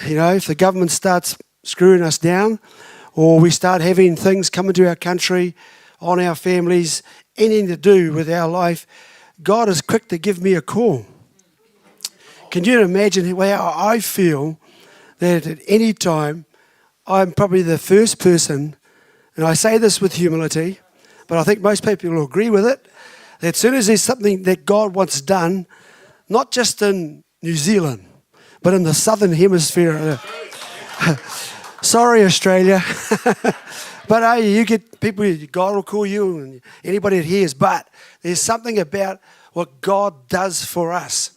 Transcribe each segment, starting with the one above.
If the government starts screwing us down, or we start having things come into our country, on our families, anything to do with our life, God is quick to give me a call. Can you imagine how I feel that at any time I'm probably the first person, and I say this with humility, but I think most people will agree with it, that as soon as there's something that God wants done, not just in New Zealand, but in the southern hemisphere. Sorry, Australia. But you get people, God will call you, and anybody that hears. But there's something about what God does for us.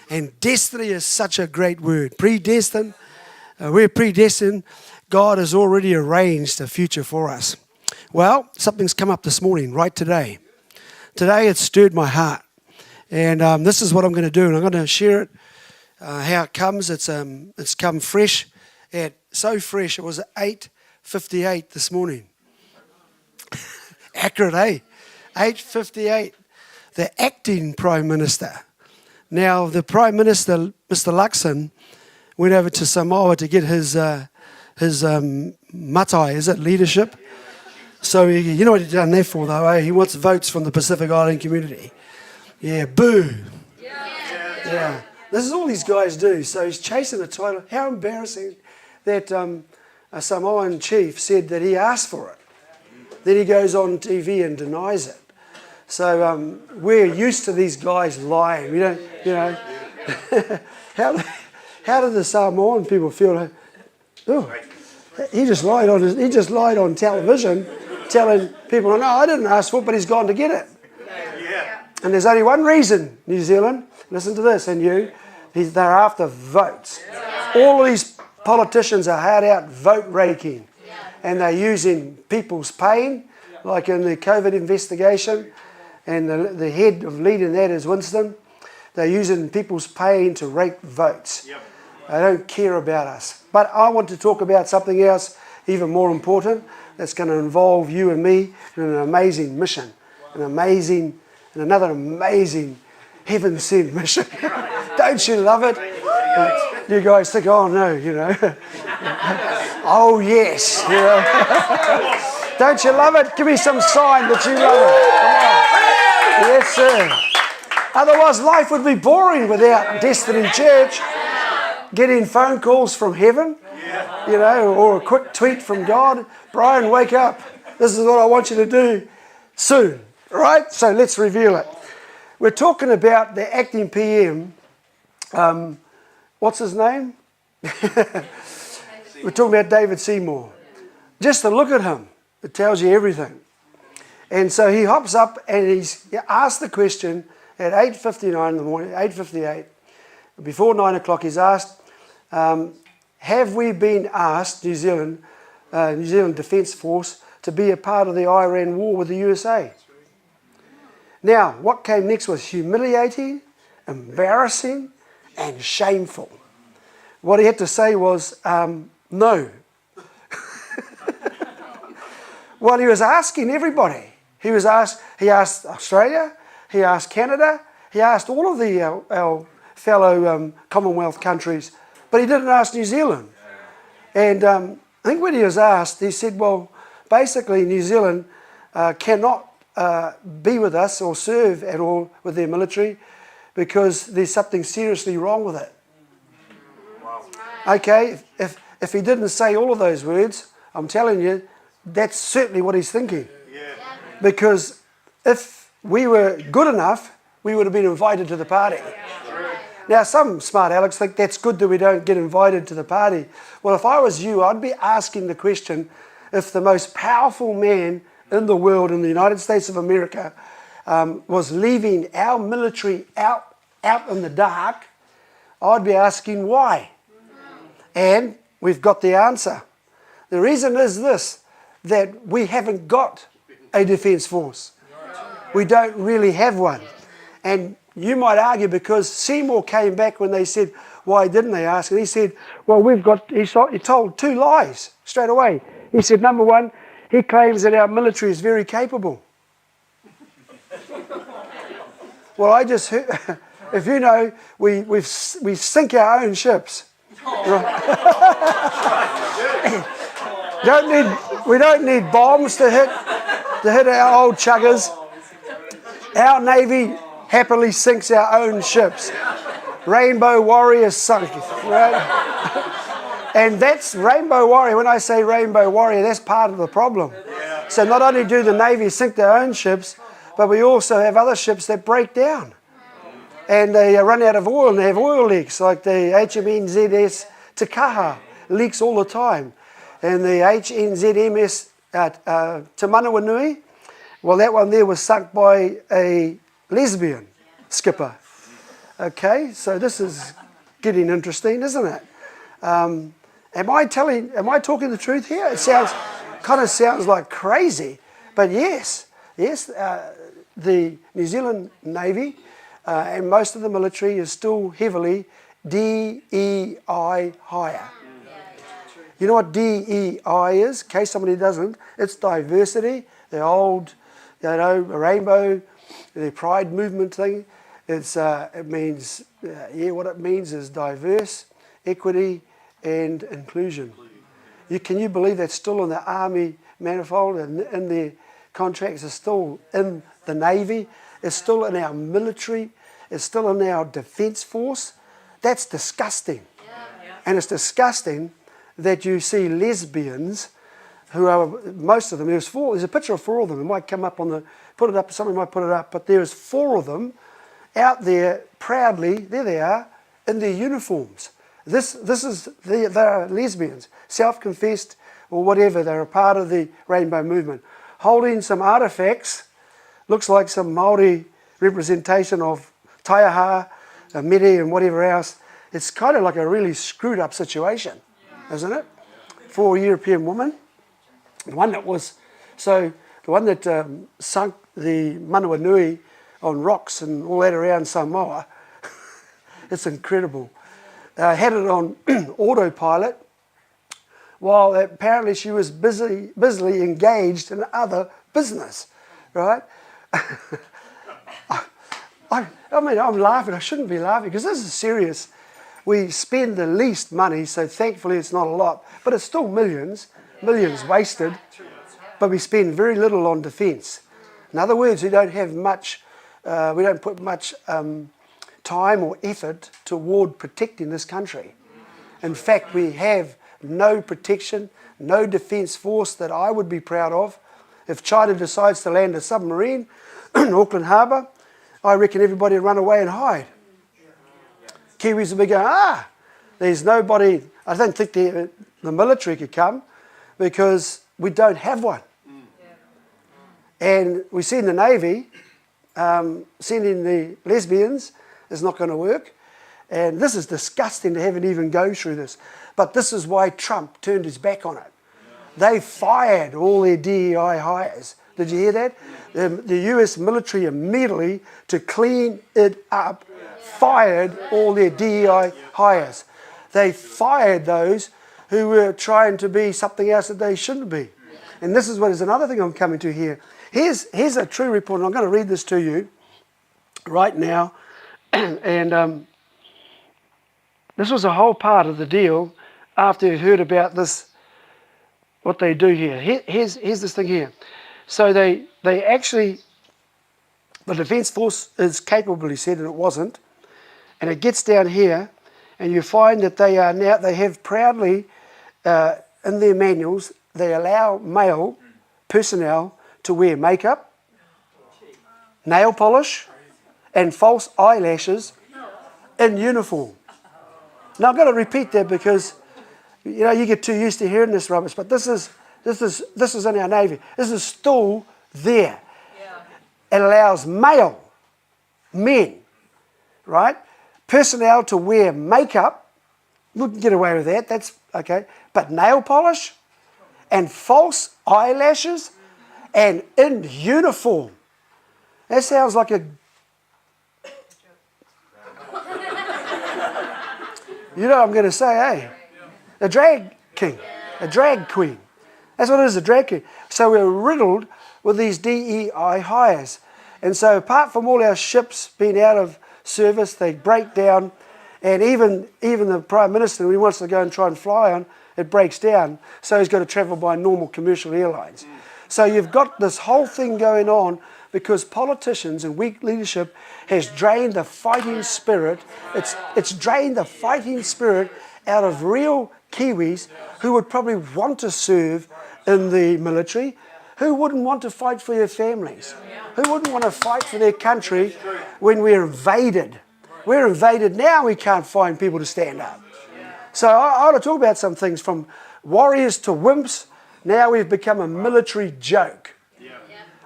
And destiny is such a great word. Predestined. We're predestined. God has already arranged a future for us. Well, something's come up this morning, right today. Today it stirred my heart. And this is what I'm going to do. And I'm going to share it, how it comes. It's come fresh. So fresh. It was 8:58 this morning. Accurate, eh? 8:58. The acting Prime Minister. Now, the Prime Minister, Mr. Luxon, went over to Samoa to get his matai, is it, leadership? So, you know what he's done that for, though, eh? He wants votes from the Pacific Island community. Yeah, boo. Yeah. This is all these guys do. So he's chasing a title. How embarrassing that a Samoan chief said that he asked for it. Then he goes on TV and denies it. So we're used to these guys lying. We don't, how do the Samoan people feel? Like, oh, he just lied on television, telling people, no, I didn't ask for it, but he's gone to get it. And there's only one reason, New Zealand. Listen to this, and they're after votes. All of these politicians are hard out vote raking, and they're using people's pain, like in the COVID investigation, and the head of leading that is Winston. They're using people's pain to rake votes. They don't care about us. But I want to talk about something else even more important that's going to involve you and me in an amazing mission, another amazing heaven-sent mission. Don't you love it? You guys think, oh no, oh yes, Don't you love it? Give me some sign that you love it. Come on. Yes, sir. Otherwise, life would be boring without Destiny Church. Getting phone calls from heaven, or a quick tweet from God. Brian, wake up. This is what I want you to do soon. Right? So let's reveal it. We're talking about the acting PM. What's his name? We're talking about David Seymour. Just to look at him, it tells you everything. And so he hops up and he's asked the question at 8:59 in the morning, 8:58. Before 9 o'clock, he's asked, have we been asked, New Zealand Defence Force, to be a part of the Iran war with the USA? Now, what came next was humiliating, embarrassing, and shameful. What he had to say was, no. Well, he was asking everybody. He asked Australia, he asked Canada, he asked all of our fellow Commonwealth countries, but he didn't ask New Zealand. And I think when he was asked, he said, well, basically New Zealand cannot be with us or serve at all with their military because there's something seriously wrong with it. Okay, if he didn't say all of those words, I'm telling you, that's certainly what he's thinking. Because if we were good enough, we would have been invited to the party. Now, some smart Alex think that's good that we don't get invited to the party. Well, if I was you, I'd be asking the question, if the most powerful man in the world, in the United States of America, was leaving our military out in the dark, I'd be asking why. And we've got the answer. The reason is this, that we haven't got a defence force. We don't really have one. And you might argue because Seymour came back when they said, why didn't they ask? And he said, well, he told two lies straight away. He said, number one, he claims that our military is very capable. Well, I just heard, if you know, we sink our own ships. We don't need bombs to hit our old chuggers. Our Navy happily sinks our own ships. Rainbow Warrior sunk, right? And that's Rainbow Warrior. When I say Rainbow Warrior, that's part of the problem. So not only do the Navy sink their own ships, but we also have other ships that break down. And they run out of oil and they have oil leaks, like the HMNZS Takaha leaks all the time. And the HNZMS Tamaki, well, that one there was sunk by a lesbian skipper. Okay, so this is getting interesting, isn't it? Am I talking the truth here? It kind of sounds like crazy, but yes, the New Zealand Navy and most of the military is still heavily DEI higher. You know what DEI is? In case somebody doesn't, it's diversity, the old, rainbow, the pride movement thing. It means what it means is diverse, equity, and inclusion. Can you believe that's still in the Army manifold and in their contracts? It's still in the Navy. It's still in our military. It's still in our defence force. That's disgusting. And it's disgusting that you see lesbians who are, most of them, there's a picture of 4 of them. It might come up somebody might put it up, but there's 4 of them out there proudly, there they are, in their uniforms. They're lesbians, self-confessed or whatever, they're a part of the rainbow movement, holding some artefacts, looks like some Māori representation of Taiaha, Mere and whatever else. It's kind of like a really screwed up situation, isn't it? For a European woman. The one that sunk the Manawanui on rocks and all that around Samoa, it's incredible. Had it on autopilot while apparently she was busily engaged in other business, right? I'm laughing. I shouldn't be laughing because this is serious. We spend the least money, so thankfully it's not a lot, but it's still millions wasted, but we spend very little on defence. In other words, we don't put much time or effort toward protecting this country. In fact, we have no protection, no defence force that I would be proud of. If China decides to land a submarine in Auckland Harbour, I reckon everybody would run away and hide. Kiwis would be going, there's nobody. I don't think the military could come because we don't have one. And we see in the Navy, sending the lesbians is not going to work. And this is disgusting to have it even go through this. But this is why Trump turned his back on it. They fired all their DEI hires. Did you hear that? The US military immediately, to clean it up, fired all their DEI hires. They fired those who were trying to be something else that they shouldn't be. And this is what is another thing I'm coming to here. Here's a true report, and I'm going to read this to you right now. And this was a whole part of the deal after you heard about this, what they do here. Here's this thing here. So they actually, the Defence Force is capable, he said, and it wasn't. And it gets down here, and you find that they have proudly, in their manuals, they allow male personnel to wear makeup, nail polish, and false eyelashes in uniform. Now I've got to repeat that because you get too used to hearing this rubbish, but this is in our Navy. This is still there. It allows male men, right, personnel to wear makeup. We can get away with that. That's okay. But nail polish and false eyelashes and in uniform. That sounds like a... You know what I'm going to say, eh? A drag king, a drag queen. That's what it is, a drag king. So we're riddled with these DEI hires. And so apart from all our ships being out of service, they break down, And even the Prime Minister, when he wants to go and try and fly on, it breaks down. So he's got to travel by normal commercial airlines. So you've got this whole thing going on because politicians and weak leadership has drained the fighting spirit. It's drained the fighting spirit out of real Kiwis who would probably want to serve in the military, who wouldn't want to fight for their families, who wouldn't want to fight for their country when we're invaded. We're invaded now, we can't find people to stand up. So I want to talk about some things from warriors to wimps. Now we've become a military joke.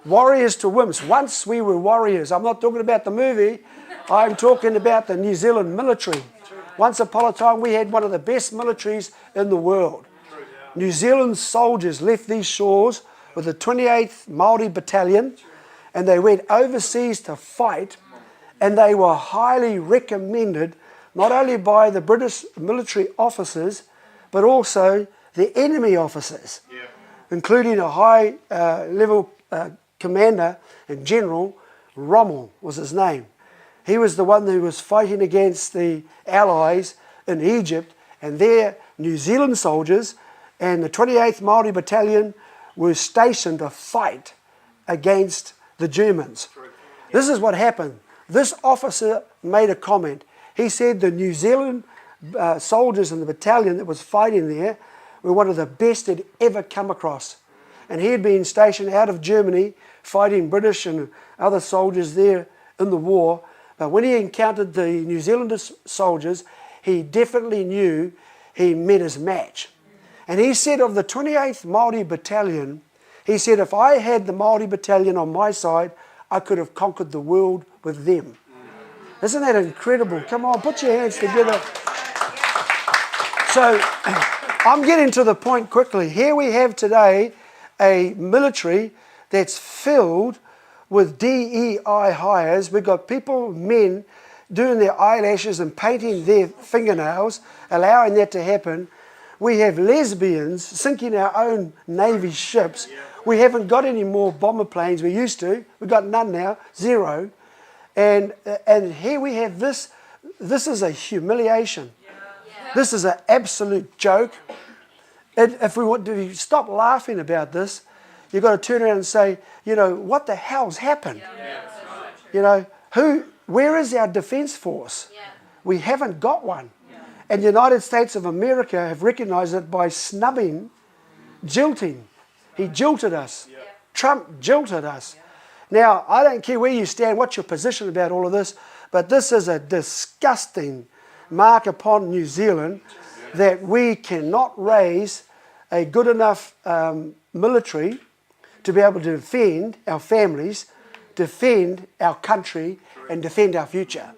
Warriors to wimps. Once we were warriors. I'm not talking about the movie. I'm talking about the New Zealand military. Once upon a time, we had one of the best militaries in the world. New Zealand soldiers left these shores with the 28th Māori Battalion, and they went overseas to fight, and they were highly recommended not only by the British military officers, but also the enemy officers, including a high-level commander and general. Rommel was his name. He was the one who was fighting against the Allies in Egypt, and their New Zealand soldiers and the 28th Māori Battalion were stationed to fight against the Germans. This is what happened. This officer made a comment. He said the New Zealand soldiers in the battalion that was fighting there were one of the best he'd ever come across. And he had been stationed out of Germany fighting British and other soldiers there in the war. But when he encountered the New Zealand soldiers, he definitely knew he met his match. And he said of the 28th Māori Battalion, he said, if I had the Māori Battalion on my side, I could have conquered the world with them. Isn't that incredible? Come on, put your hands together. So I'm getting to the point quickly. Here we have today a military that's filled with DEI hires. We've got people, men, doing their eyelashes and painting their fingernails, allowing that to happen. We have lesbians sinking our own Navy ships. We haven't got any more bomber planes. We used to. We've got none now, zero. And here we have this. This is a humiliation. This is an absolute joke. And if we want to stop laughing about this, you've got to turn around and say, you know, what the hell's happened? You know, where is our defense force? We haven't got one. And the United States of America have recognized it by snubbing, jilting. He jilted us. Trump jilted us. Now, I don't care where you stand, what's your position about all of this, but this is a disgusting mark upon New Zealand that we cannot raise a good enough military to be able to defend our families, defend our country, and defend our future.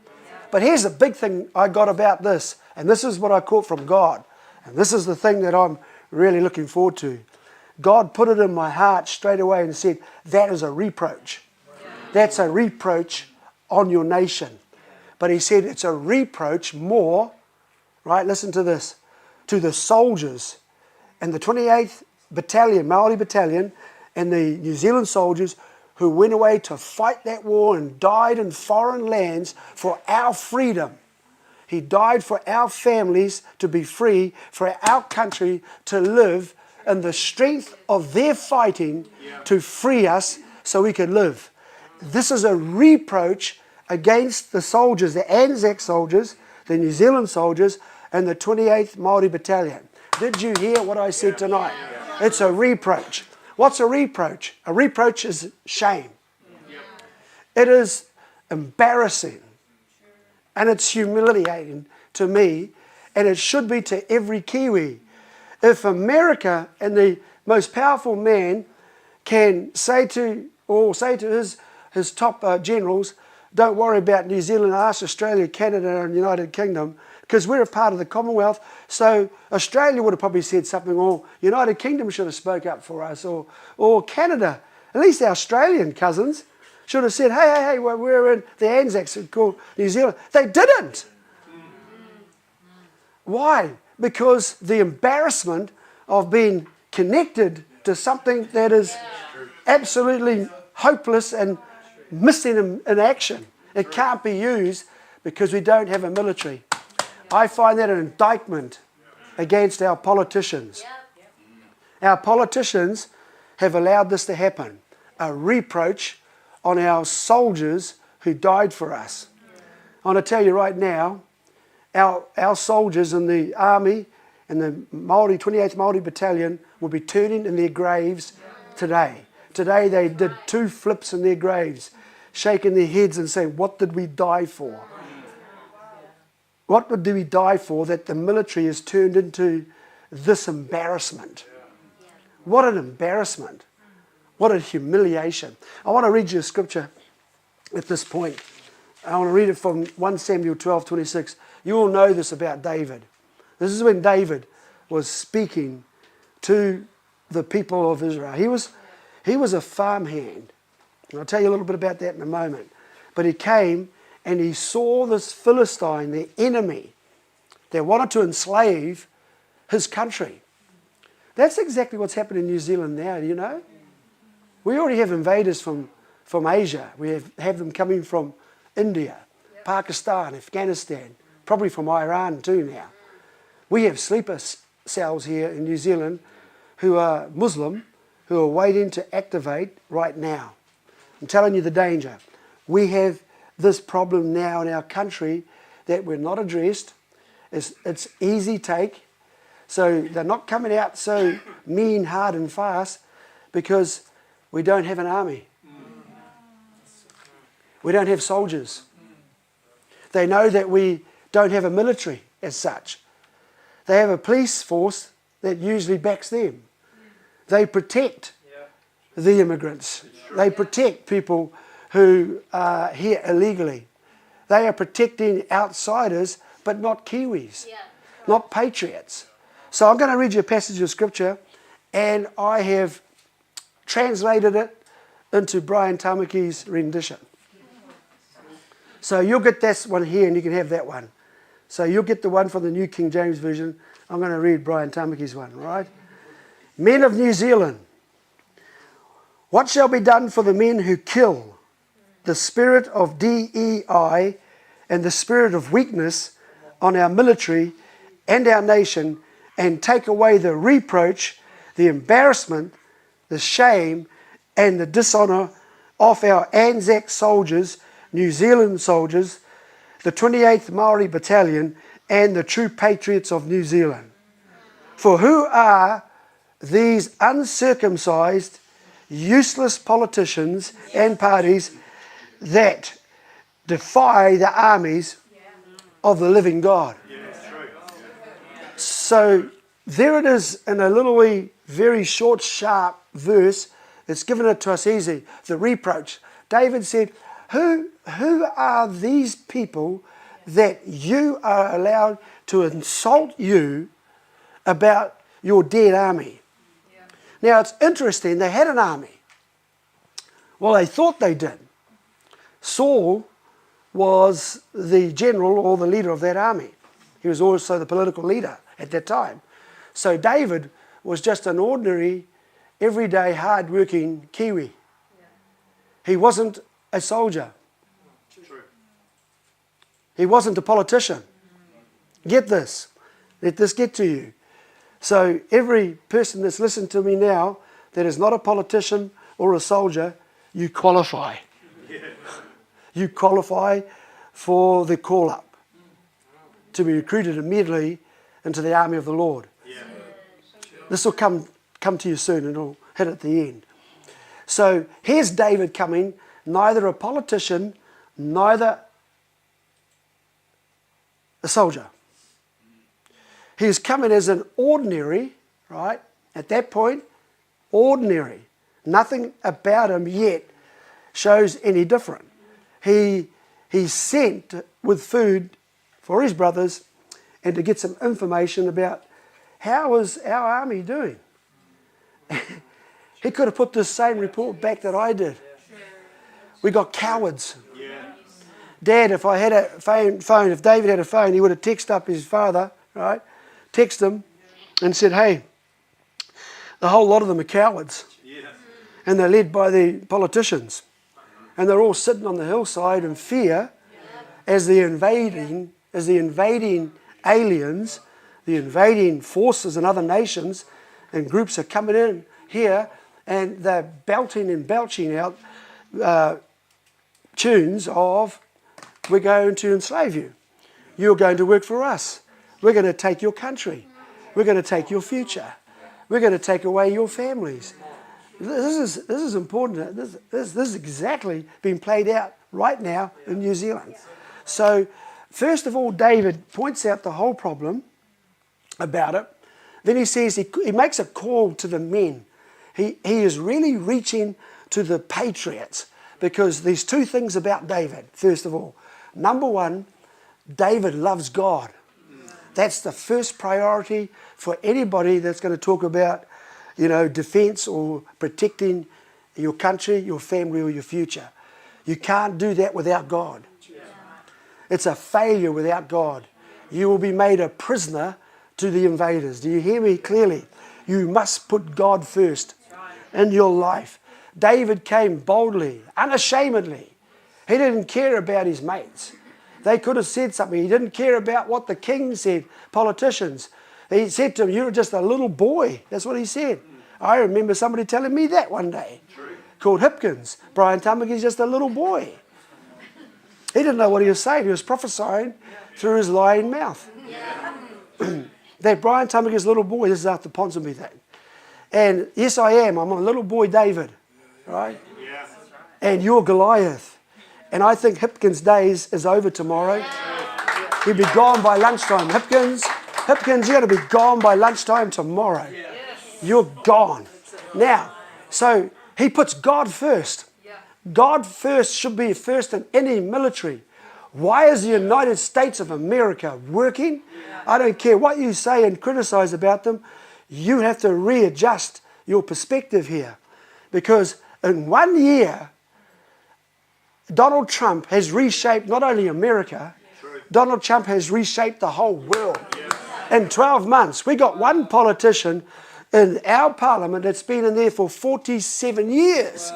But here's the big thing I got about this, and this is what I caught from God, and this is the thing that I'm really looking forward to. God put it in my heart straight away and said, that is a reproach. That's a reproach on your nation. But he said it's a reproach more, right, listen to this, to the soldiers and the 28th Battalion, Māori Battalion, and the New Zealand soldiers who went away to fight that war and died in foreign lands for our freedom. He died for our families to be free, for our country to live in the strength of their fighting to free us so we could live. This is a reproach against the soldiers, the Anzac soldiers, the New Zealand soldiers, and the 28th Māori Battalion. Did you hear what I said tonight? It's a reproach. What's a reproach? A reproach is shame. It is embarrassing. And it's humiliating to me, and it should be to every Kiwi. If America and the most powerful man can say to his top generals, don't worry about New Zealand, ask Australia, Canada and United Kingdom, because we're a part of the Commonwealth. So Australia would have probably said something, or United Kingdom should have spoke up for us, or Canada, at least our Australian cousins, should have said, hey, we're in the Anzacs called New Zealand. They didn't. Why? Because the embarrassment of being connected to something that is absolutely hopeless and missing in action. It can't be used because we don't have a military. I find that an indictment against our politicians. Our politicians have allowed this to happen. A reproach on our soldiers who died for us. I want to tell you right now, our soldiers in the army and the Māori, 28th Māori Battalion will be turning in their graves today. Today they did 2 flips in their graves, shaking their heads and saying, what did we die for? What did we die for that the military has turned into this embarrassment? What an embarrassment. What a humiliation. I want to read you a scripture at this point. I want to read it from 1 Samuel 12:26. You all know this about David. This is when David was speaking to the people of Israel. He was a farmhand. And I'll tell you a little bit about that in a moment. But he came and he saw this Philistine, the enemy, that wanted to enslave his country. That's exactly what's happened in New Zealand now, do you know? We already have invaders from Asia. We have them coming from India, Pakistan, Afghanistan, probably from Iran too now. We have sleeper cells here in New Zealand who are Muslim, who are waiting to activate right now. I'm telling you the danger. We have this problem now in our country that we're not addressed. It's easy take. So they're not coming out so mean, hard and fast because we don't have an army. We don't have soldiers. They know that we don't have a military as such. They have a police force that usually backs them. They protect the immigrants. They protect people who are here illegally. They are protecting outsiders, but not Kiwis, not patriots. So I'm going to read you a passage of scripture, and I have translated it into Brian Tamaki's rendition. So you'll get this one here, and you can have that one. So you'll get the one from the New King James Version. I'm going to read Brian Tamaki's one, all right? Men of New Zealand, what shall be done for the men who kill the spirit of DEI and the spirit of weakness on our military and our nation, and take away the reproach, the embarrassment, the shame, and the dishonour of our Anzac soldiers, New Zealand soldiers, the 28th Māori Battalion, and the true patriots of New Zealand? For who are these uncircumcised, useless politicians and parties that defy the armies of the living God? So there it is in a little wee, very short, sharp verse. It's given it to us easy. The reproach. David said, who are these people that you are allowed to insult you about your dead army? Now it's interesting, they had an army. Well, they thought they did. Saul was the general or the leader of that army. He was also the political leader at that time. So David was just an ordinary, everyday, hard-working Kiwi. He wasn't a soldier. He wasn't a politician. Get this. Let this get to you. So every person that's listening to me now that is not a politician or a soldier, you qualify. You qualify for the call-up to be recruited immediately into the army of the Lord. This will come to you soon, and it'll hit at the end. So here's David coming, neither a politician, neither a soldier. He's coming as an ordinary, right? At that point, ordinary. Nothing about him yet shows any different. He's sent with food for his brothers and to get some information about how is our army doing. He could have put this same report back that I did. We got cowards. Dad, if I had a phone, if David had a phone, he would have texted up his father, right? Text him and said, hey, the whole lot of them are cowards. And they're led by the politicians. And they're all sitting on the hillside in fear as the invading aliens, the invading forces and other nations and groups are coming in here, and they're belting and belching out tunes of, we're going to enslave you. You're going to work for us. We're going to take your country. We're going to take your future. We're going to take away your families. This is important. This is exactly being played out right now in New Zealand. So, first of all, David points out the whole problem about it. Then he says he makes a call to the men. He is really reaching to the patriots, because there's two things about David, first of all. Number one, David loves God. That's the first priority for anybody that's going to talk about, defense or protecting your country, your family, or your future. You can't do that without God. It's a failure without God. You will be made a prisoner to the invaders. Do you hear me clearly? You must put God first in your life. David came boldly, unashamedly. He didn't care about his mates. They could have said something. He didn't care about what the king said, politicians. He said to him, you're just a little boy. That's what he said. I remember somebody telling me that one day. Called Hipkins. Brian Tamaki's just a little boy. He didn't know what he was saying. He was prophesying through his lying mouth. That Brian Tamaki's little boy, this is after Ponsonby thing. And yes, I am. I'm a little boy David. Right? And you're Goliath. And I think Hipkins' days is over tomorrow. He'll be gone by lunchtime. Hipkins, you're going to be gone by lunchtime tomorrow. You're gone. Now, so he puts God first. God first should be first in any military. Why is the United States of America working? I don't care what you say and criticize about them. You have to readjust your perspective here. Because in 1 year, Donald Trump has reshaped not only America, Donald Trump has reshaped the whole world. In 12 months, we got one politician in our parliament that's been in there for 47 years.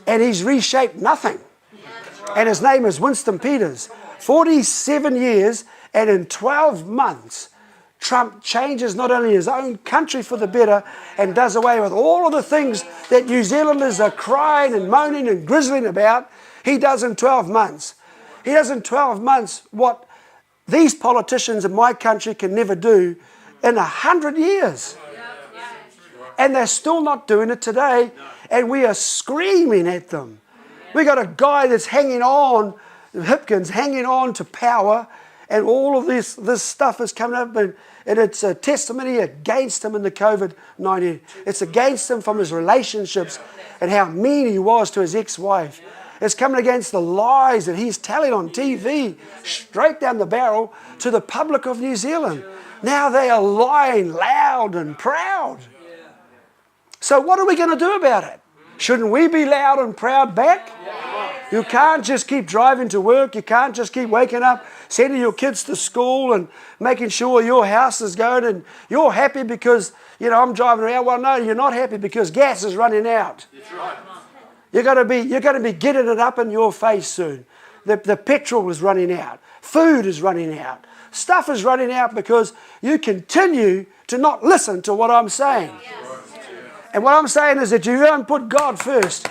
And he's reshaped nothing. And his name is Winston Peters. 47 years, and in 12 months, Trump changes not only his own country for the better and does away with all of the things that New Zealanders are crying and moaning and grizzling about. He does in 12 months. He does in 12 months what these politicians in my country can never do in 100 years. And they're still not doing it today. And we are screaming at them. We got a guy that's hanging on, Hipkins, hanging on to power. And all of this stuff is coming up. And it's a testimony against him in the COVID-19. It's against him from his relationships and how mean he was to his ex-wife. It's coming against the lies that he's telling on TV, straight down the barrel to the public of New Zealand. Now they are lying loud and proud. So what are we going to do about it? Shouldn't we be loud and proud back? You can't just keep driving to work. You can't just keep waking up, sending your kids to school and making sure your house is going and you're happy because, I'm driving around. Well, no, you're not happy because gas is running out. That's right. You're going to be getting it up in your face soon. The petrol is running out. Food is running out. Stuff is running out because you continue to not listen to what I'm saying. And what I'm saying is that you don't put God first,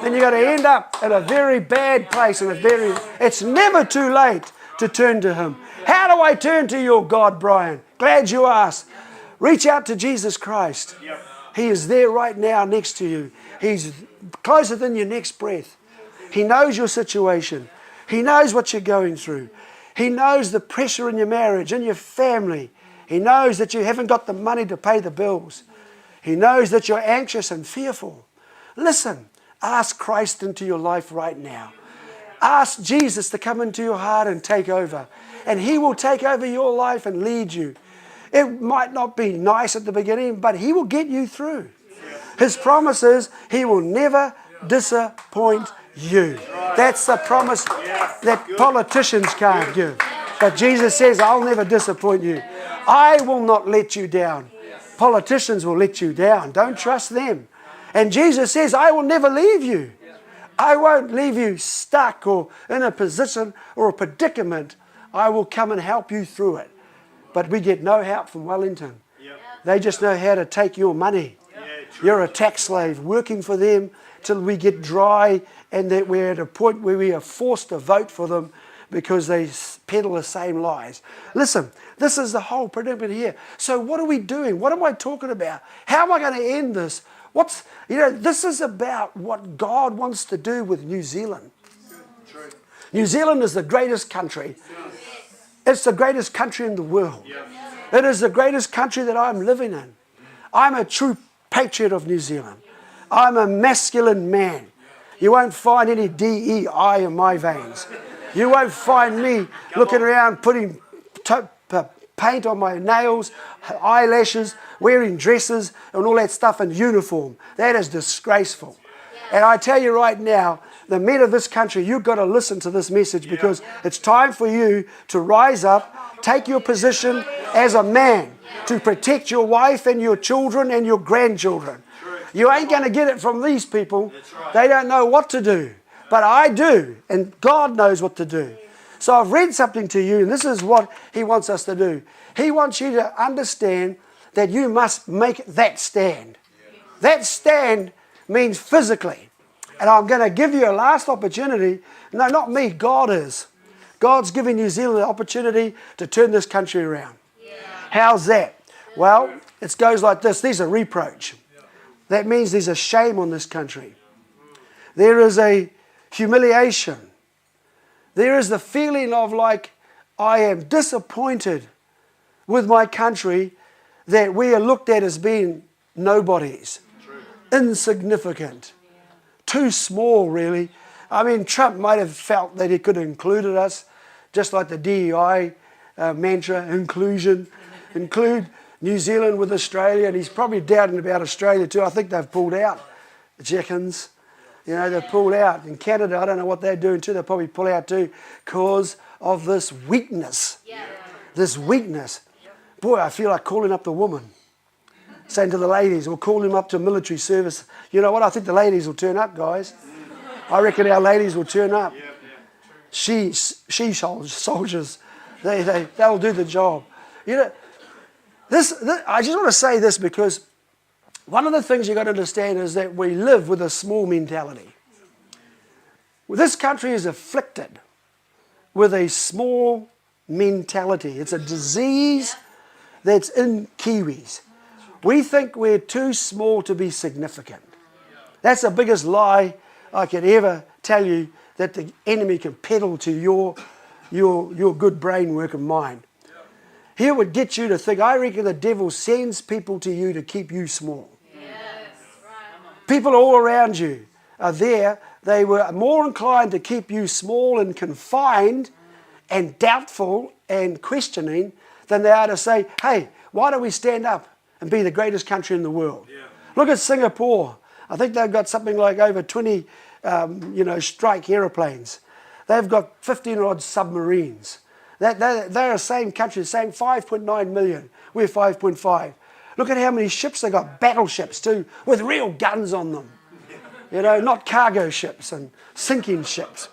then you're going to end up in a very bad place. It's never too late to turn to Him. How do I turn to your God, Brian? Glad you asked. Reach out to Jesus Christ. He is there right now next to you. He's closer than your next breath. He knows your situation. He knows what you're going through. He knows the pressure in your marriage, in your family. He knows that you haven't got the money to pay the bills. He knows that you're anxious and fearful. Listen, ask Christ into your life right now. Ask Jesus to come into your heart and take over. And He will take over your life and lead you. It might not be nice at the beginning, but He will get you through. His promise is He will never disappoint you. That's the promise that politicians can't give. But Jesus says, I'll never disappoint you. I will not let you down. Politicians will let you down. Don't trust them. And Jesus says, I will never leave you. I won't leave you stuck or in a position or a predicament. I will come and help you through it. But we get no help from Wellington. They just know how to take your money. You're a tax slave working for them till we get dry, and that we're at a point where we are forced to vote for them because they peddle the same lies. Listen, this is the whole predicament here. So what are we doing? What am I talking about? How am I going to end this? This is about what God wants to do with New Zealand. New Zealand is the greatest country. It's the greatest country in the world. It is the greatest country that I'm living in. I'm a true patriot of New Zealand. I'm a masculine man. You won't find any DEI in my veins. You won't find me looking around putting paint on my nails, eyelashes, wearing dresses and all that stuff in uniform. That is disgraceful. And I tell you right now, the men of this country, you've got to listen to this message, because it's time for you to rise up, take your position as a man to protect your wife and your children and your grandchildren. You ain't going to get it from these people. They don't know what to do. But I do, and God knows what to do. So I've read something to you, and this is what He wants us to do. He wants you to understand that you must make that stand. That stand means physically. And I'm going to give you a last opportunity. No, not me, God is. God's giving New Zealand an opportunity to turn this country around. How's that? Well, it goes like this. There's a reproach. That means there's a shame on this country. There is a humiliation. There is the feeling of like, I am disappointed with my country, that we are looked at as being nobodies, insignificant, too small really. I mean, Trump might have felt that he could have included us, just like the DEI mantra, inclusion, include New Zealand with Australia, and he's probably doubting about Australia too. I think they've pulled out, the chickens. They've pulled out. In Canada, I don't know what they're doing too. They'll probably pull out too because of this weakness. This weakness. Boy, I feel like calling up the woman, saying to the ladies, or calling them up to military service. You know what? I think the ladies will turn up, guys. I reckon our ladies will turn up. She soldiers, they'll do the job. This, I just want to say this, because one of the things you've got to understand is that we live with a small mentality. This country is afflicted with a small mentality. It's a disease that's in Kiwis. We think we're too small to be significant. That's the biggest lie I could ever tell you that the enemy can peddle to your good brain work and mind. He would get you to think, I reckon the devil sends people to you to keep you small. People all around you are there. They were more inclined to keep you small and confined and doubtful and questioning than they are to say, hey, why don't we stand up and be the greatest country in the world? Look at Singapore. I think they've got something like over 20 strike aeroplanes. They've got 15-odd submarines. They're the same country, the same 5.9 million. We're 5.5. Look at how many ships they got, battleships too, with real guns on them. Not cargo ships and sinking ships.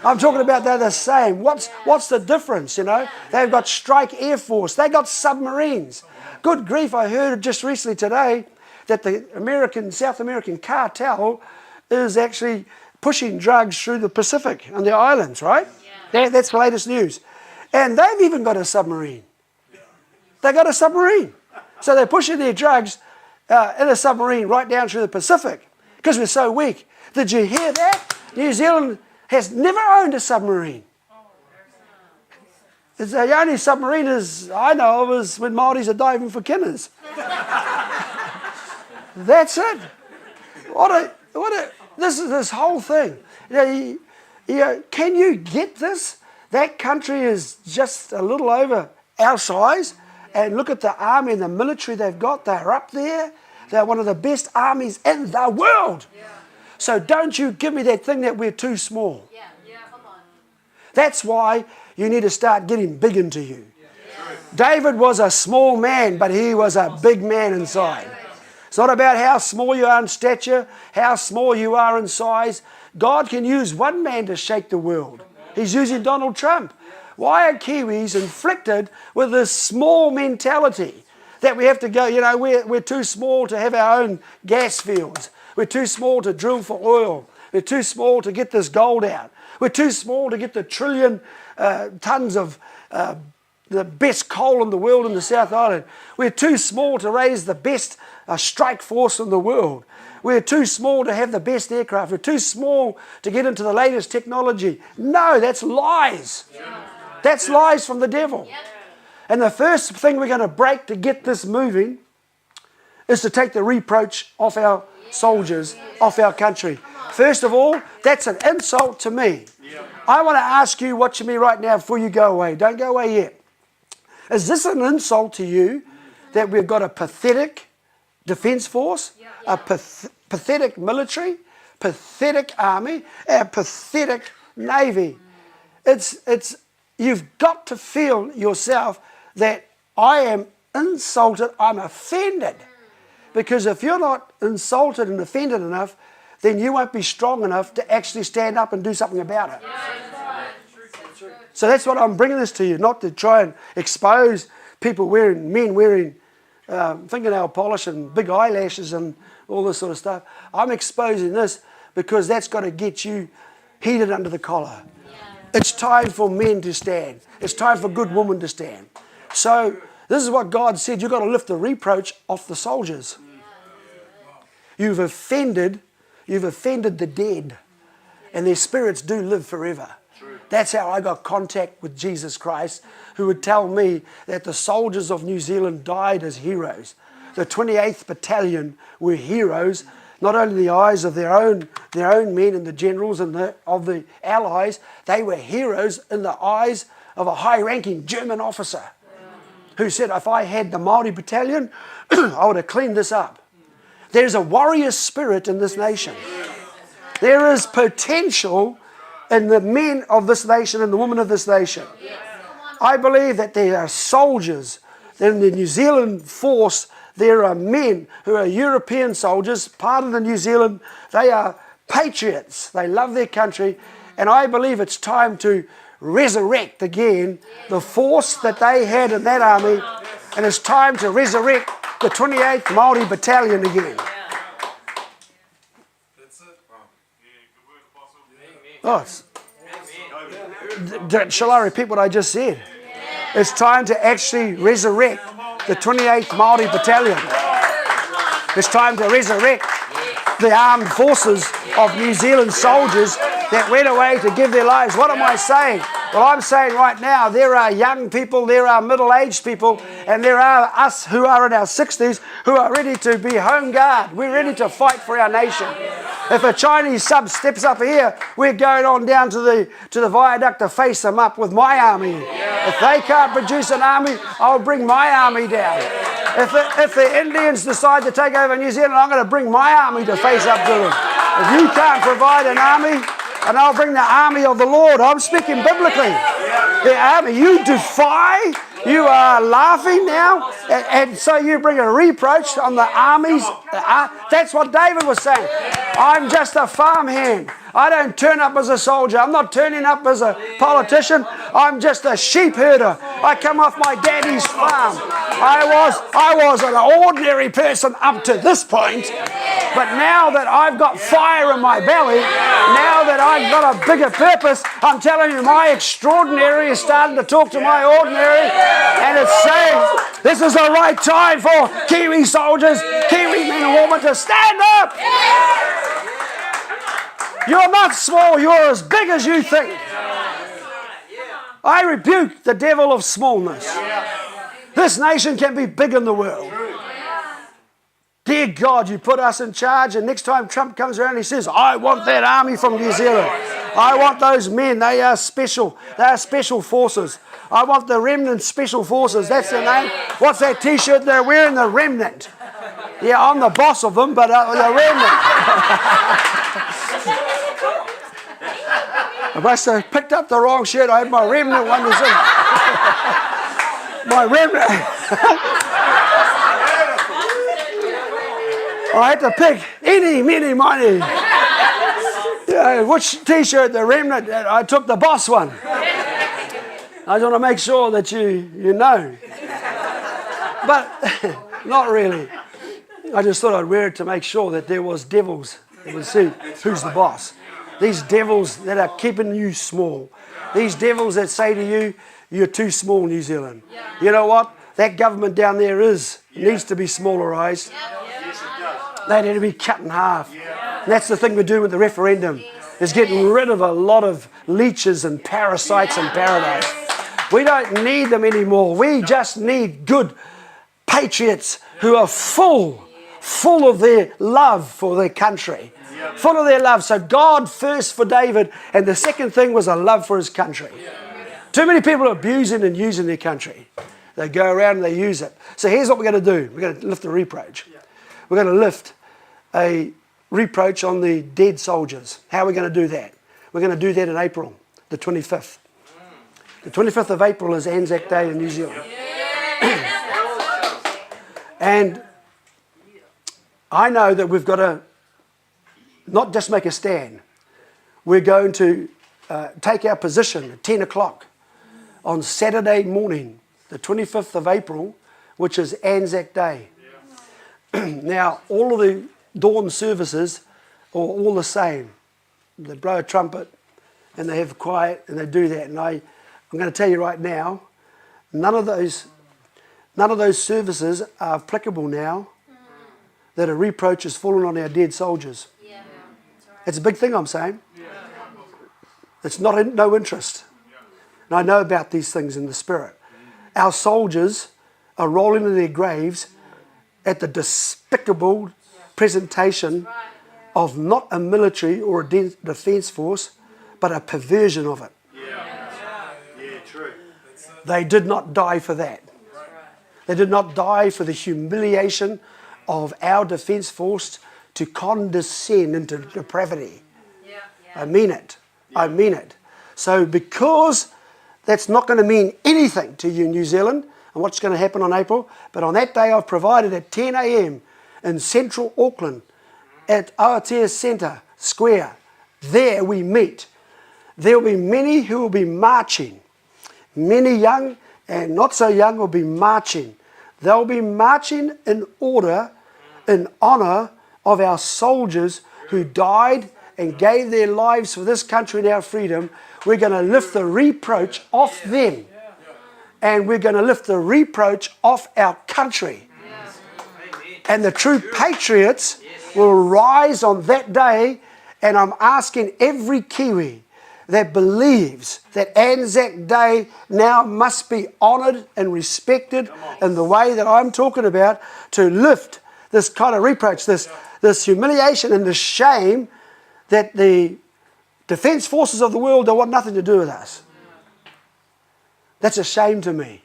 I'm talking about they're the same. What's the difference, They've got strike air force. They got submarines. Good grief, I heard just recently today that the South American cartel is actually pushing drugs through the Pacific and the islands, right? That's the latest news. And they've even got a submarine. They got a submarine. So they're pushing their drugs in a submarine right down through the Pacific because we're so weak. Did you hear that? New Zealand has never owned a submarine. It's the only submarine I know of is when Māoris are diving for kinners. That's it. This whole thing. Can you get this? That country is just a little over our size. And look at the army and the military they've got. They're up there. They're one of the best armies in the world. So don't you give me that thing that we're too small. Come on. That's why you need to start getting big into you. David was a small man, but he was a big man inside. It's not about how small you are in stature, how small you are in size. God can use one man to shake the world. He's using Donald Trump. Why are Kiwis inflicted with this small mentality that we have to go, we're too small to have our own gas fields. We're too small to drill for oil. We're too small to get this gold out. We're too small to get the trillion tons of the best coal in the world in the South Island. We're too small to raise the best strike force in the world. We're too small to have the best aircraft. We're too small to get into the latest technology. No, that's lies. That's lies from the devil. And the first thing we're going to break to get this moving is to take the reproach off our soldiers, off our country. First of all, that's an insult to me. I want to ask you, watching me right now before you go away. Don't go away yet. Is this an insult to you that we've got a pathetic defence force, a pathetic military, pathetic army, a pathetic navy? You've got to feel yourself that I am insulted, I'm offended. Because if you're not insulted and offended enough, then you won't be strong enough to actually stand up and do something about it. So that's what I'm bringing this to you, not to try and expose men wearing fingernail polish and big eyelashes and all this sort of stuff. I'm exposing this because that's got to get you heated under the collar. It's time for men to stand. It's time for good women to stand. So this is what God said. You've got to lift the reproach off the soldiers. You've offended the dead, and their spirits do live forever. That's how I got contact with Jesus Christ, who would tell me that the soldiers of New Zealand died as heroes. The 28th Battalion were heroes, not only in the eyes of their own men and the generals and of the Allies, they were heroes in the eyes of a high-ranking German officer who said, if I had the Māori Battalion, I would have cleaned this up. There's a warrior spirit in this nation. There is potential in the men of this nation and the women of this nation. I believe that there are soldiers in the New Zealand force. There are men who are European soldiers, part of the New Zealand. They are patriots. They love their country. And I believe it's time to resurrect again the force that they had in that army. And it's time to resurrect the 28th Māori Battalion again. Oh, shall I repeat what I just said? It's time to actually resurrect the 28th Māori Battalion. It's time to resurrect the armed forces of New Zealand soldiers that went away to give their lives. What am I saying? Well, I'm saying right now, there are young people, there are middle-aged people, and there are us who are in our 60s who are ready to be home guard. We're ready to fight for our nation. If a Chinese sub steps up here, we're going on down to the viaduct to face them up with my army. If they can't produce an army, I'll bring my army down. If the Indians decide to take over New Zealand, I'm going to bring my army to face up to them. If you can't provide an army, and I'll bring the army of the Lord. I'm speaking biblically. The army, you defy, you are laughing now, and so you bring a reproach on the armies. That's what David was saying. I'm just a farmhand. I don't turn up as a soldier. I'm not turning up as a politician. I'm just a sheep herder. I come off my daddy's farm. I was an ordinary person up to this point, but now that I've got fire in my belly, now that I've got a bigger purpose, I'm telling you, my extraordinary is starting to talk to my ordinary, and it's saying this is the right time for Kiwi soldiers, Kiwi men and women to stand up. You're not small, you're as big as you think. I rebuke the devil of smallness. This nation can be big in the world. Dear God, you put us in charge, and next time Trump comes around, he says, I want that army from New Zealand. I want those men. They are special. They are special forces. I want the remnant special forces. That's their name. What's that T-shirt they're wearing? The remnant. Yeah, I'm the boss of them, but the remnant. I must have picked up the wrong shirt. I had my remnant one to see. My remnant. I had to pick any, many, money. Yeah, which T-shirt, the remnant? I took the boss one. I just want to make sure that you know. But not really. I just thought I'd wear it to make sure that there was devils that would see who's the boss. These devils that are keeping you small. These devils that say to you, you're too small, New Zealand. You know what? That government down there needs to be smaller-ized. They need to be cut in half. And that's the thing we're doing with the referendum, is getting rid of a lot of leeches and parasites in paradise. We don't need them anymore. We just need good patriots who are full of their love for their country. Full of their love. So God first for David, and the second thing was a love for his country. Too many people are abusing and using their country. They go around and they use it. So here's what we're going to do. We're going to lift a reproach. We're going to lift a reproach on the dead soldiers. How are we going to do that? We're going to do that in April, the 25th. The 25th of April is Anzac Day in New Zealand. And I know that we've got to not just make a stand. We're going to take our position at 10 o'clock on Saturday morning, the 25th of April, which is Anzac Day. Now, all of the dawn services are all the same. They blow a trumpet and they have quiet and they do that. And I'm going to tell you right now, none of those services are applicable now that a reproach has fallen on our dead soldiers. Yeah. It's a big thing I'm saying. Yeah. It's not no interest. And I know about these things in the spirit. Our soldiers are rolling in their graves at the despicable presentation of not a military or a defence force, but a perversion of it. Yeah, true. They did not die for that. They did not die for the humiliation of our defence force to condescend into depravity. I mean it. I mean it. So because that's not going to mean anything to you, New Zealand, and what's going to happen on April, but on that day I've provided at 10 a.m. in central Auckland at Aotea Centre Square. There we meet. There will be many who will be marching. Many young and not so young will be marching. They'll be marching in order, in honour of our soldiers who died and gave their lives for this country and our freedom. We're going to lift the reproach off them. And we're going to lift the reproach off our country. And the true patriots will rise on that day. And I'm asking every Kiwi that believes that Anzac Day now must be honoured and respected in the way that I'm talking about, to lift this kind of reproach, this humiliation and this shame that the defence forces of the world don't want nothing to do with us. That's a shame to me.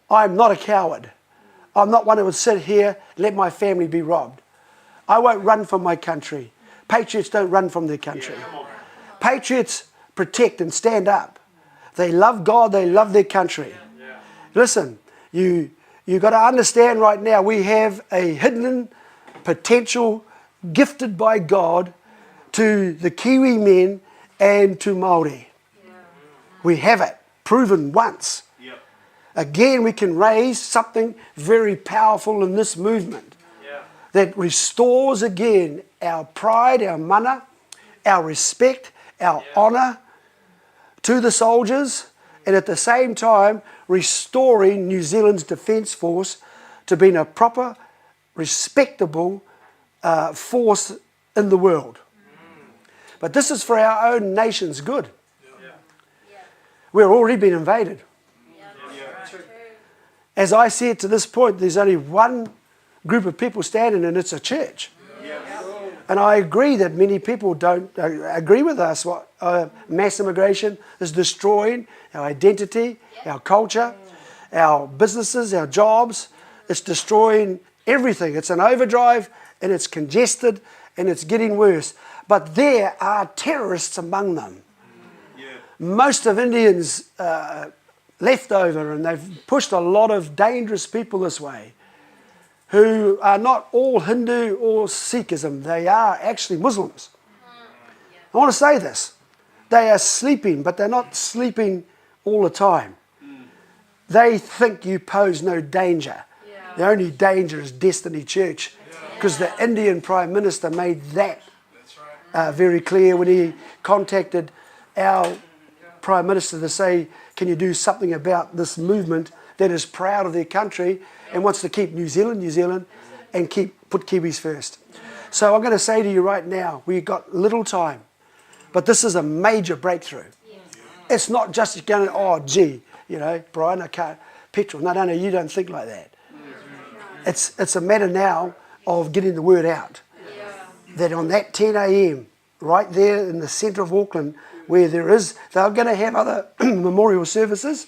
I'm not a coward. I'm not one who would sit here and let my family be robbed. I won't run from my country. Patriots don't run from their country. Patriots protect and stand up. They love God, they love their country. Listen, you got to understand right now, we have a hidden potential gifted by God to the Kiwi men and to Māori. We have it, proven once. Again, we can raise something very powerful in this movement that restores again our pride, our mana, our respect, our honour to the soldiers, and at the same time restoring New Zealand's defence force to being a proper, respectable force in the world. But this is for our own nation's good. We're already been invaded. As I see it to this point, there's only one group of people standing, and it's a church. And I agree that many people don't agree with us. What mass immigration is destroying our identity, our culture, our businesses, our jobs. It's destroying everything. It's an overdrive, and it's congested, and it's getting worse. But there are terrorists among them. Most of Indians left over, and they've pushed a lot of dangerous people this way, who are not all Hindu or Sikhism. They are actually Muslims. I want to say this. They are sleeping, but they're not sleeping all the time. They think you pose no danger. The only danger is Destiny Church, because the Indian Prime Minister made that very clear when he contacted our Prime Minister to say, can you do something about this movement that is proud of their country and wants to keep New Zealand, and put Kiwis first. So I'm going to say to you right now, we've got little time, but this is a major breakthrough. It's not just going, oh, gee, Brian, I can't, petrol. No, you don't think like that. It's a matter now of getting the word out. That on that 10 a.m., right there in the centre of Auckland, where they're going to have other memorial services,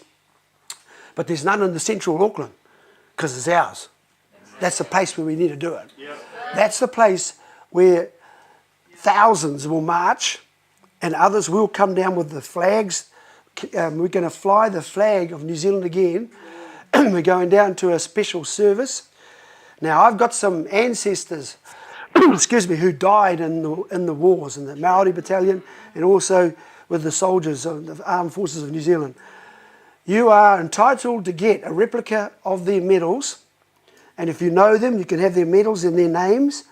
but there's none in the central Auckland, because it's ours. That's the place where we need to do it. That's the place where thousands will march, and others will come down with the flags. We're going to fly the flag of New Zealand again. We're going down to a special service. Now, I've got some ancestors, excuse me, who died in the wars, in the Maori Battalion, and also with the soldiers of the Armed Forces of New Zealand. You are entitled to get a replica of their medals, and if you know them, you can have their medals and their names,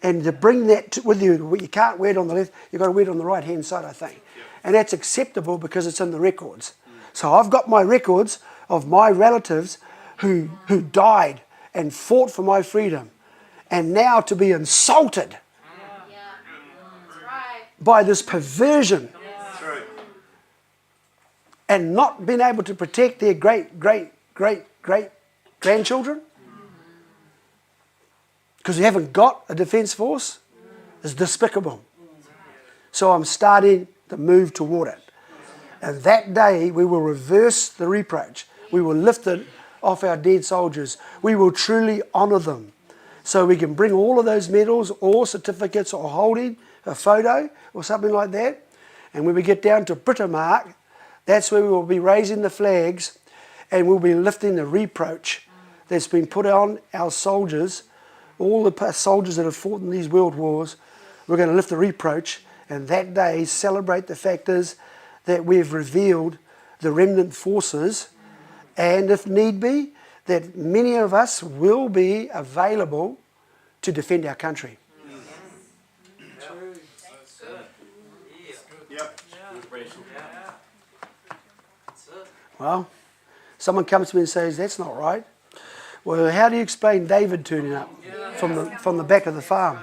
and to bring that with you. You can't wear it on the left, you've got to wear it on the right-hand side, I think. And that's acceptable because it's in the records. So I've got my records of my relatives who died and fought for my freedom, and now to be insulted by this perversion and not being able to protect their great-great-great-grandchildren because we haven't got a defence force is despicable. So I'm starting to move toward it. And that day we will reverse the reproach. We will lift it off our dead soldiers. We will truly honour them. So we can bring all of those medals or certificates or holding a photo or something like that. And when we get down to Britomart, that's where we will be raising the flags and we'll be lifting the reproach that's been put on our soldiers, all the soldiers that have fought in these world wars. We're going to lift the reproach, and that day celebrate the fact is that we've revealed the remnant forces, and if need be, that many of us will be available to defend our country. Well, someone comes to me and says, that's not right. Well, how do you explain David turning up from the back of the farm?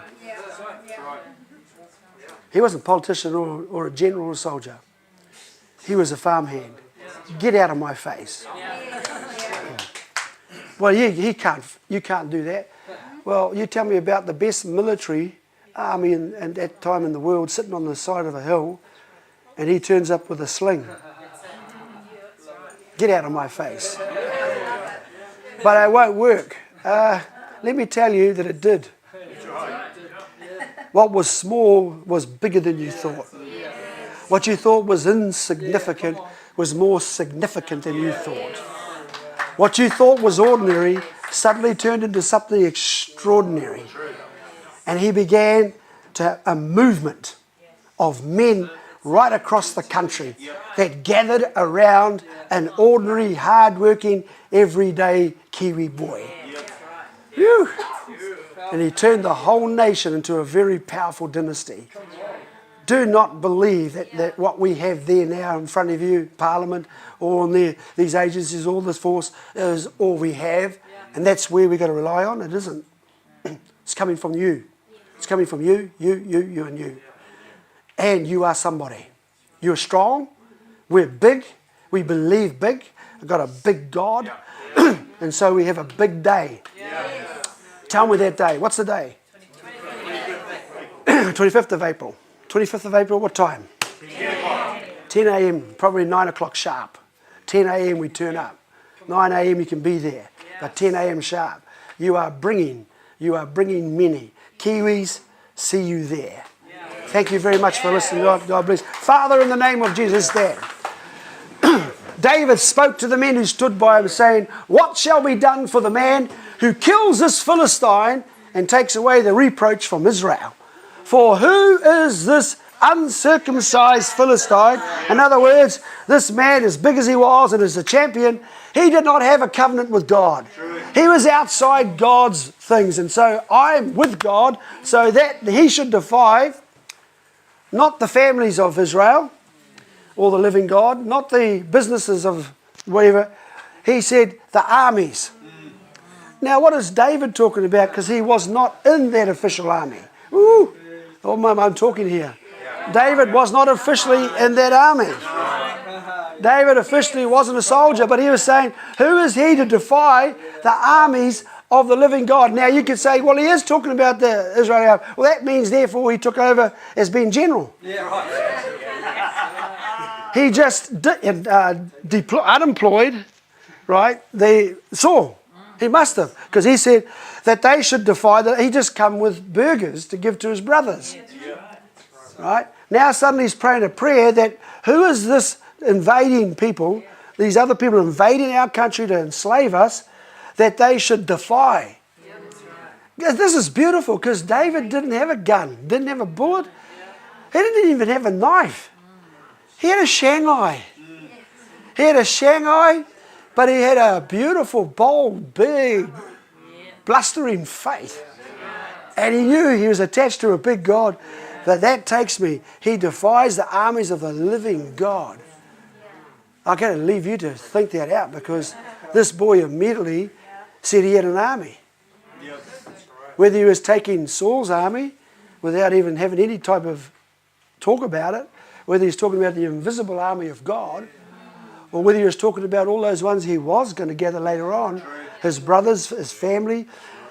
He wasn't a politician or a general or a soldier. He was a farmhand. Get out of my face. Well, you can't do that. Well, you tell me about the best military army at that time in the world sitting on the side of a hill, and he turns up with a sling. Get out of my face. But it won't work. Let me tell you that it did. What was small was bigger than you thought. What you thought was insignificant was more significant than you thought. What you thought was ordinary suddenly turned into something extraordinary. And he began a movement of men right across the country that gathered around an ordinary, hard-working, everyday Kiwi boy. Whew. And he turned the whole nation into a very powerful dynasty. Do not believe that what we have there now in front of you, Parliament, or in these agencies, all this force, is all we have. And that's where we've got to rely on. It isn't. It's coming from you. It's coming from you, and you. And you are somebody. You're strong. We're big. We believe big. We've got a big God. And so we have a big day. Tell me that day. What's the day? 25th of April. 25th of April, what time? 10 a.m., probably 9 o'clock sharp. 10 a.m. we turn up. 9 a.m. you can be there. But 10 a.m. sharp. You are bringing many. Kiwis, see you there. Thank you very much for listening. God bless. Father, in the name of Jesus, stand. David spoke to the men who stood by him, saying, what shall be done for the man who kills this Philistine and takes away the reproach from Israel? For who is this uncircumcised Philistine. In other words, this man, as big as he was and as a champion, he did not have a covenant with God. He was outside God's things. And so I'm with God so that he should defy not the families of Israel or the living God, not the businesses of whatever. He said the armies. Now, what is David talking about? Because he was not in that official army. Ooh, I'm talking here. David was not officially in that army. David officially wasn't a soldier, but he was saying, who is he to defy the armies of the living God? Now, you could say, well, he is talking about the Israeli army. Well, that means, therefore, he took over as being general. He just unemployed, right? Saul. He must have, because he said that they should defy that. He just come with burgers to give to his brothers. Right? Now suddenly he's praying a prayer that who is this invading people, these other people invading our country to enslave us, that they should defy. This is beautiful because David didn't have a gun, didn't have a bullet. He didn't even have a knife. He had a Shanghai. He had a Shanghai, but he had a beautiful, bold, big, blustering faith. And he knew he was attached to a big God. That takes me. He defies the armies of the living God. I've got to leave you to think that out because this boy immediately said he had an army. Whether he was taking Saul's army without even having any type of talk about it, whether he's talking about the invisible army of God, or whether he was talking about all those ones he was going to gather later on, his brothers, his family,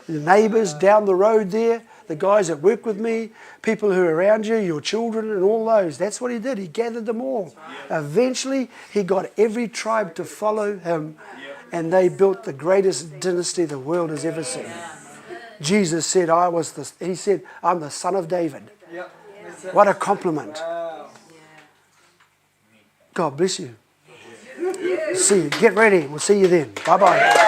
the neighbours down the road there, the guys that work with me, people who are around you, your children and all those. That's what he did. He gathered them all. Eventually, he got every tribe to follow him, and they built the greatest dynasty the world has ever seen. Jesus said, I'm the son of David. What a compliment. God bless you. See you. Get ready. We'll see you then. Bye-bye.